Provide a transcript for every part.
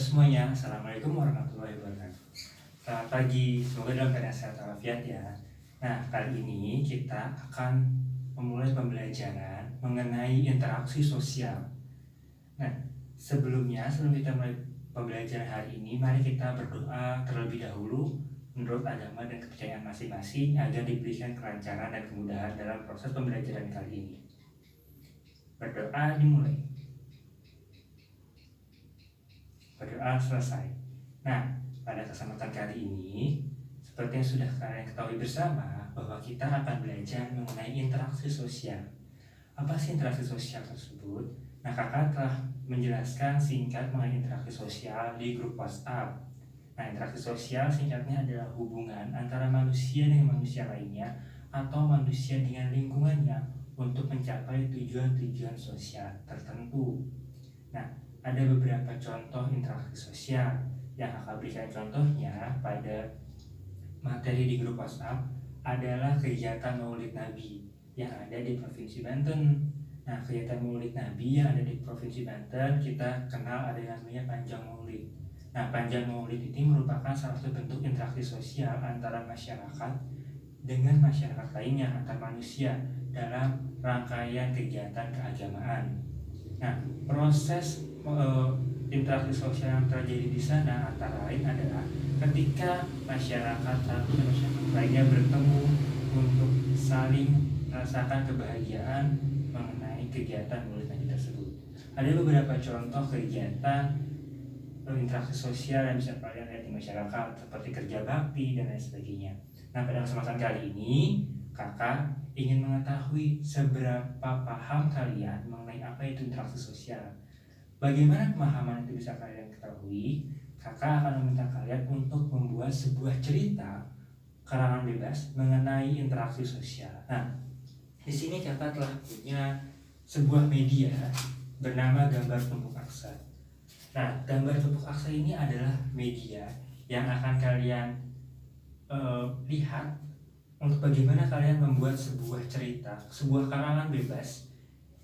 semuanya, Assalamualaikum warahmatullahi wabarakatuh. Selamat pagi, semoga dalam keadaan sehat walafiat ya. Nah, kali ini kita akan memulai pembelajaran mengenai interaksi sosial. Nah, sebelum kita mulai pembelajaran hari ini, mari kita berdoa terlebih dahulu menurut agama dan kepercayaan masing-masing agar diberikan kelancaran dan kemudahan dalam proses pembelajaran kali ini. Berdoa dimulai. Berdoa selesai. Nah, pada kesempatan kali ini, seperti yang sudah kalian ketahui bersama, bahwa kita akan belajar mengenai interaksi sosial. Apa sih interaksi sosial tersebut? Nah, kakak telah menjelaskan singkat mengenai interaksi sosial di grup WhatsApp. Nah, interaksi sosial singkatnya adalah hubungan antara manusia dengan manusia lainnya atau manusia dengan lingkungannya untuk mencapai tujuan-tujuan sosial tertentu. Nah, ada beberapa contoh interaksi sosial yang akan berikan contohnya pada materi di grup WhatsApp adalah kegiatan Maulid Nabi yang ada di Provinsi Banten. Nah, kegiatan Maulid Nabi yang ada di Provinsi Banten kita kenal ada namanya Panjang Maulid. Nah, Panjang Maulid ini merupakan salah satu bentuk interaksi sosial antara masyarakat dengan masyarakat lainnya, antar manusia dalam rangkaian kegiatan keagamaan. Nah, proses interaksi sosial yang terjadi di sana antara lain adalah ketika masyarakat satu dan masyarakat lainnya bertemu untuk saling merasakan kebahagiaan mengenai kegiatan Maulid Nabi tersebut. Ada beberapa contoh kegiatan interaksi sosial yang bisa kalian lihat di masyarakat seperti kerja bakti dan lain sebagainya. Nah, pada kesempatan kali ini kakak ingin mengetahui seberapa paham kalian mengenai apa itu interaksi sosial. Bagaimana pemahaman itu bisa kalian ketahui? Kakak akan meminta kalian untuk membuat sebuah cerita karangan bebas mengenai interaksi sosial. Nah, di sini kakak telah punya sebuah media bernama Gambar Tumpuk Aksa. Nah, Gambar Tumpuk Aksa ini adalah media yang akan kalian lihat untuk bagaimana kalian membuat sebuah cerita, sebuah karangan bebas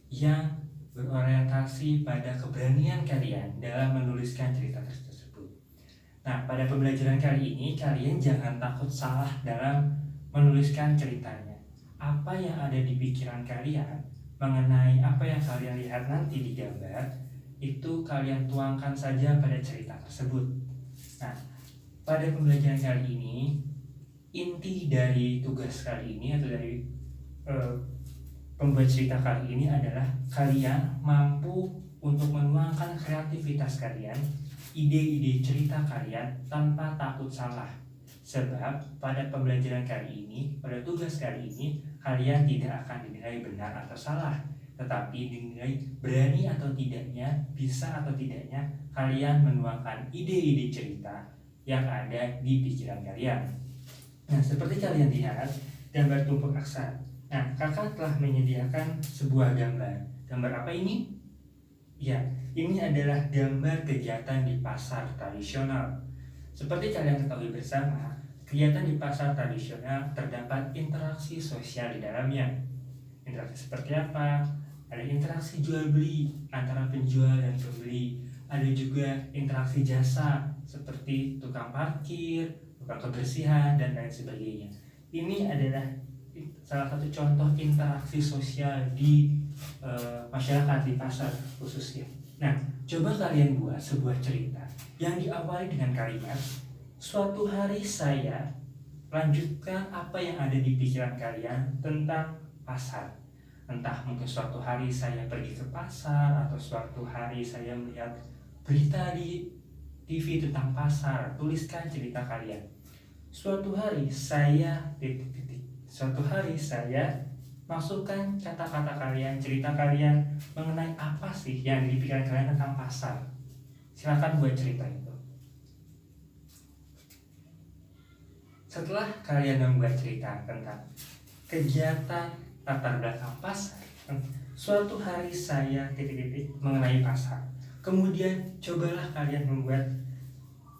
yang berorientasi pada keberanian kalian dalam menuliskan cerita tersebut. Nah, pada pembelajaran kali ini kalian jangan takut salah dalam menuliskan ceritanya. Apa yang ada di pikiran kalian mengenai apa yang kalian lihat nanti di gambar, itu kalian tuangkan saja pada cerita tersebut. Nah, pada pembelajaran kali ini, inti dari tugas kali ini atau dari pembuat cerita kali ini adalah kalian mampu untuk menuangkan kreativitas kalian, ide-ide cerita kalian tanpa takut salah. Sebab pada pembelajaran kali ini, pada tugas kali ini, kalian tidak akan dinilai benar atau salah, tetapi dinilai berani atau tidaknya, bisa atau tidaknya kalian menuangkan ide-ide cerita yang ada di pikiran kalian. Nah, seperti kalian lihat gambar tumpuk aksa. Nah, kakak telah menyediakan sebuah gambar. Gambar apa ini? Ya, ini adalah gambar kegiatan di pasar tradisional. Seperti kalian ketahui bersama, kegiatan di pasar tradisional terdapat interaksi sosial di dalamnya. Interaksi seperti apa? Ada interaksi jual beli antara penjual dan pembeli. Ada juga interaksi jasa seperti tukang parkir, tukang kebersihan, dan lain sebagainya. Ini adalah salah satu contoh interaksi sosial di masyarakat di pasar khususnya. Nah, coba kalian buat sebuah cerita yang diawali dengan kalimat suatu hari saya, lanjutkan apa yang ada di pikiran kalian tentang pasar. Entah mungkin suatu hari saya pergi ke pasar, atau suatu hari saya melihat berita di TV tentang pasar. Tuliskan cerita kalian. Suatu hari saya Suatu hari saya masukkan kata-kata kalian, cerita kalian mengenai apa sih yang di pikiran kalian tentang pasar. Silakan buat cerita itu. Setelah kalian membuat cerita tentang kegiatan latar belakang pasar, suatu hari saya mengenai pasar. Kemudian cobalah kalian membuat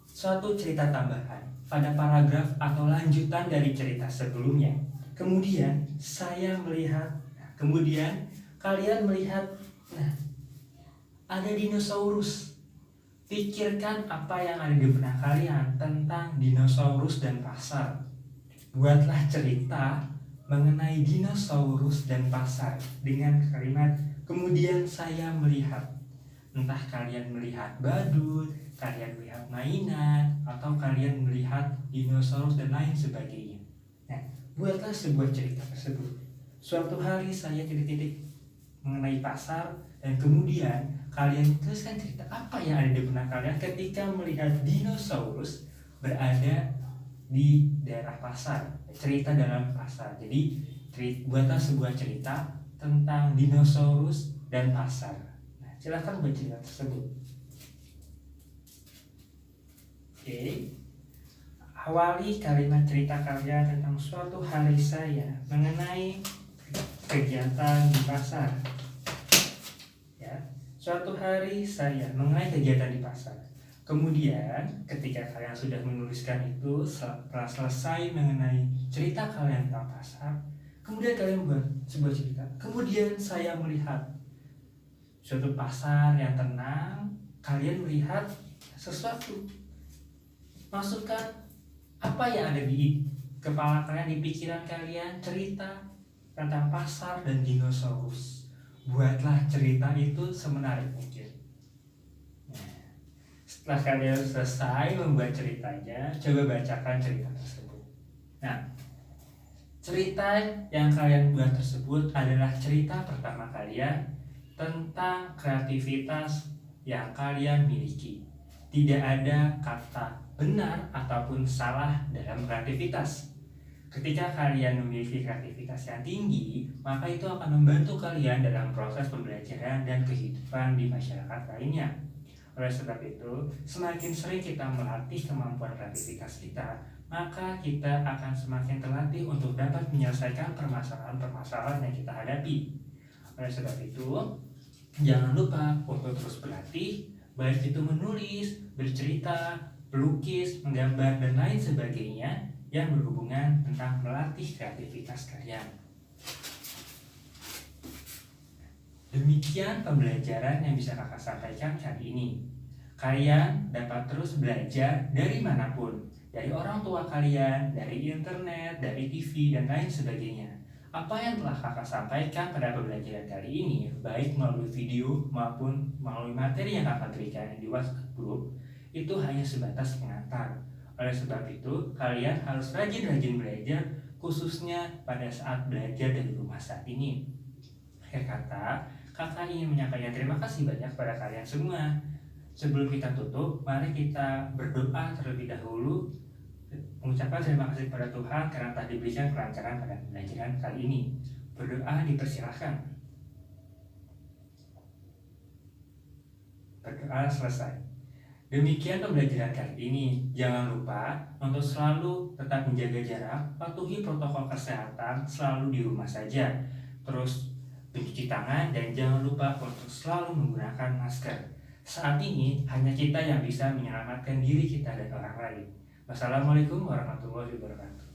suatu cerita tambahan pada paragraf atau lanjutan dari cerita sebelumnya. Kemudian kalian melihat ada dinosaurus. Pikirkan apa yang ada di benak kalian tentang dinosaurus dan pasar. Buatlah cerita mengenai dinosaurus dan pasar dengan kalimat kemudian saya melihat. Entah kalian melihat badut, kalian melihat mainan, atau kalian melihat dinosaurus dan lain sebagainya. Nah, buatlah sebuah cerita tersebut. Suatu hari saya titik-titik mengenai pasar, dan kemudian kalian tuliskan cerita apa yang ada di benak kalian ketika melihat dinosaurus berada di daerah pasar, cerita dalam pasar. Jadi buatlah sebuah cerita tentang dinosaurus dan pasar. Nah, silahkan buat cerita tersebut. Oke. Awali kalimat cerita kalian tentang suatu hari saya mengenai kegiatan di pasar. Ya, suatu hari saya mengenai kegiatan di pasar. Kemudian ketika kalian sudah menuliskan itu, setelah selesai mengenai cerita kalian tentang pasar, kemudian kalian buat sebuah cerita. Kemudian saya melihat suatu pasar yang tenang, kalian melihat sesuatu. Masukkan apa yang ada di kepala kalian, di pikiran kalian, cerita tentang pasar dan dinosaurus. Buatlah cerita itu semenarik mungkin. Nah, setelah kalian selesai membuat ceritanya, coba bacakan cerita tersebut. Nah, cerita yang kalian buat tersebut adalah cerita pertama kalian tentang kreativitas yang kalian miliki. Tidak ada kata benar ataupun salah dalam kreativitas. Ketika kalian memiliki kreativitas yang tinggi, maka itu akan membantu kalian dalam proses pembelajaran dan kehidupan di masyarakat lainnya. Oleh sebab itu, semakin sering kita melatih kemampuan kreativitas kita, maka kita akan semakin terlatih untuk dapat menyelesaikan permasalahan-permasalahan yang kita hadapi. Oleh sebab itu, jangan lupa untuk terus berlatih, baik itu menulis, bercerita, pelukis, menggambar, dan lain sebagainya yang berhubungan tentang melatih kreativitas kalian. Demikian pembelajaran yang bisa kakak sampaikan kali ini. Kalian dapat terus belajar dari manapun, dari orang tua kalian, dari internet, dari TV, dan lain sebagainya. Apa yang telah kakak sampaikan pada pembelajaran kali ini, baik melalui video maupun melalui materi yang kakak berikan di WhatsApp group, itu hanya sebatas pengantar. Oleh sebab itu, kalian harus rajin-rajin belajar, khususnya pada saat belajar dari rumah saat ini. Akhir kata, kakak ingin menyampaikan terima kasih banyak pada kalian semua. Sebelum kita tutup, mari kita berdoa terlebih dahulu, mengucapkan terima kasih kepada Tuhan karena telah diberikan kelancaran pada pembelajaran kali ini. Berdoa dipersilahkan. Berdoa selesai. Demikian pembelajaran kali ini. Jangan lupa untuk selalu tetap menjaga jarak, patuhi protokol kesehatan, selalu di rumah saja. Terus mencuci tangan dan jangan lupa untuk selalu menggunakan masker. Saat ini hanya kita yang bisa menyelamatkan diri kita dan orang lain. Wassalamualaikum warahmatullahi wabarakatuh.